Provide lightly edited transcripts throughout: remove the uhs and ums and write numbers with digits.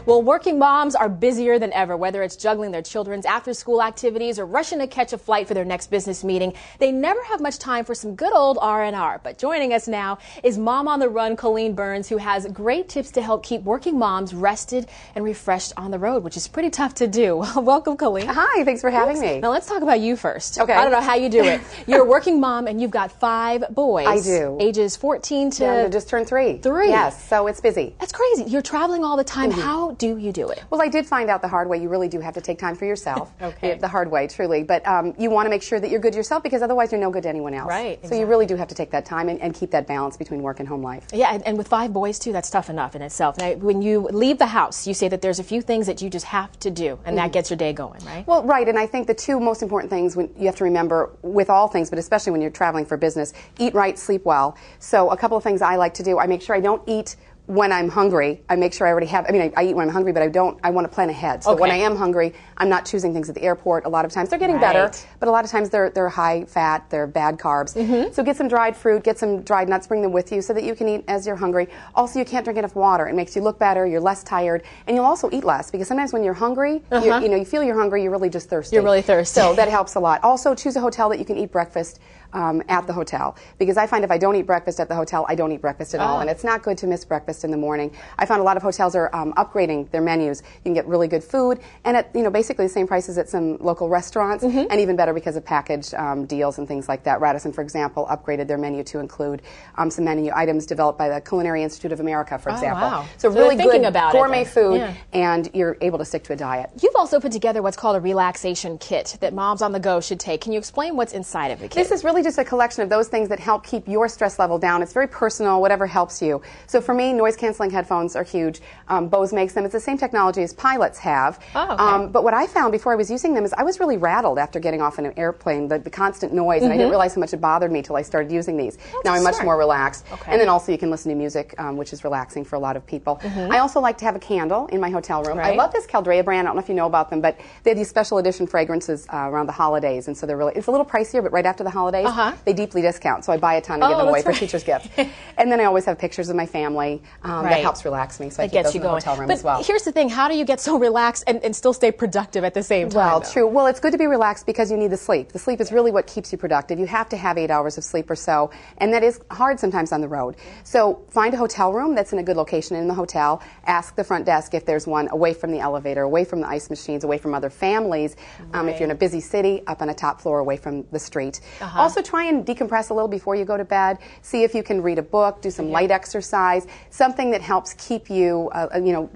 Well, working moms are busier than ever, whether it's juggling their children's after-school activities or rushing to catch a flight for their next business meeting. They never have much time for some good old R&R. But joining us now is Mom on the Run, Colleen Burns, who has great tips to help keep working moms rested and refreshed on the road, which is pretty tough to do. Welcome, Colleen. Hi, thanks for having me. Now let's talk about you first. Okay. I don't know how you do it. You're a working mom and you've got 5 boys. I do. Ages 14 to... Yeah, just turned 3. 3. Yes, so it's busy. That's crazy. You're traveling all the time. How do you do it? Well, I did find out the hard way. You really do have to take time for yourself. Okay. The hard way, truly. But you want to make sure that you're good yourself because otherwise you're no good to anyone else. Right. So Exactly. you really do have to take that time and keep that balance between work and home life. Yeah, and with 5 boys too, that's tough enough in itself. Now, when you leave the house, you say that there's a few things that you just have to do, and that gets your day going, right? Well, right, and I think the 2 most important things when you have to remember with all things, but especially when you're traveling for business, eat right, sleep well. So a couple of things I like to do, I make sure I don't eat when I'm hungry. I make sure I already have, I eat when I'm hungry, but I want to plan ahead. So when I am hungry, I'm not choosing things at the airport. A lot of times they're getting better, but a lot of times they're high fat, they're bad carbs. So get some dried fruit, get some dried nuts, bring them with you so that you can eat as you're hungry. Also, you can't drink enough water. It makes you look better, you're less tired, and you'll also eat less because sometimes when you're hungry, you feel you're hungry, you're really just thirsty. You're really thirsty. So that helps a lot. Also, choose a hotel that you can eat breakfast at the hotel, because I find if I don't eat breakfast at the hotel, I don't eat breakfast at all, and it's not good to miss breakfast in the morning. I found a lot of hotels are upgrading their menus. You can get really good food, and at basically the same prices at some local restaurants, and even better because of package deals and things like that. Radisson, for example, upgraded their menu to include some menu items developed by the Culinary Institute of America, for example. Wow. So really good about gourmet food, Yeah. and you're able to stick to a diet. You've also put together what's called a relaxation kit that moms on the go should take. Can you explain what's inside of the kit? This is really just a collection of those things that help keep your stress level down. It's very personal, whatever helps you. So for me, noise-canceling headphones are huge. Bose makes them. It's the same technology as pilots have. But what I found before I was using them is I was really rattled after getting off in an airplane, the constant noise, and I didn't realize how much it bothered me until I started using these. Now I'm much more relaxed. And then also you can listen to music, which is relaxing for a lot of people. I also like to have a candle in my hotel room. I love this Caldrea brand. I don't know if you know about them, but they have these special edition fragrances around the holidays, and so they're really, it's a little pricier, but right after the holidays, they deeply discount. So I buy a ton and give them away for teachers' gifts. And then I always have pictures of my family. That helps relax me, so I keep those in the hotel room as well. Here's the thing, how do you get so relaxed and still stay productive at the same time? Well, true. Well, it's good to be relaxed because you need the sleep. The sleep is really what keeps you productive. You have to have 8 hours of sleep or so, and that is hard sometimes on the road. So find a hotel room that's in a good location in the hotel. Ask the front desk if there's one away from the elevator, away from the ice machines, away from other families. If you're in a busy city, up on a top floor away from the street. Also try and decompress a little before you go to bed. See if you can read a book, do some light exercise, something that helps keep you,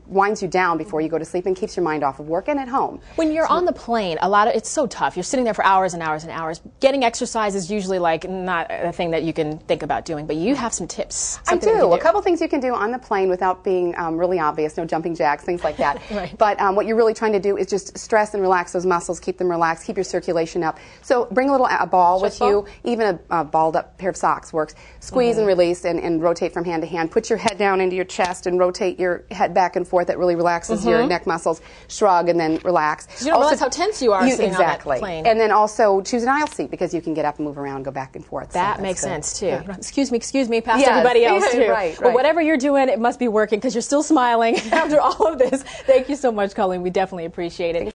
winds you down before you go to sleep and keeps your mind off of work and at home. When you're on the plane, it's so tough. You're sitting there for hours and hours and hours. Getting exercise is usually like not a thing that you can think about doing, but you have some tips. I do. A couple things you can do on the plane without being really obvious, no jumping jacks, things like that. But what you're really trying to do is just stress and relax those muscles, keep them relaxed, keep your circulation up. So bring a ball with you, even a balled up pair of socks works. Squeeze and release and rotate from hand to hand. Put your head down into your chest and rotate your head back and forth. That really relaxes your neck muscles. Shrug and then relax. You don't realize how tense you are sitting on that plane. And then also choose an aisle seat because you can get up and move around, go back and forth. That makes sense too. Yeah. Excuse me, past everybody else too. Well, whatever you're doing, it must be working because you're still smiling after all of this. Thank you so much, Colleen. We definitely appreciate it.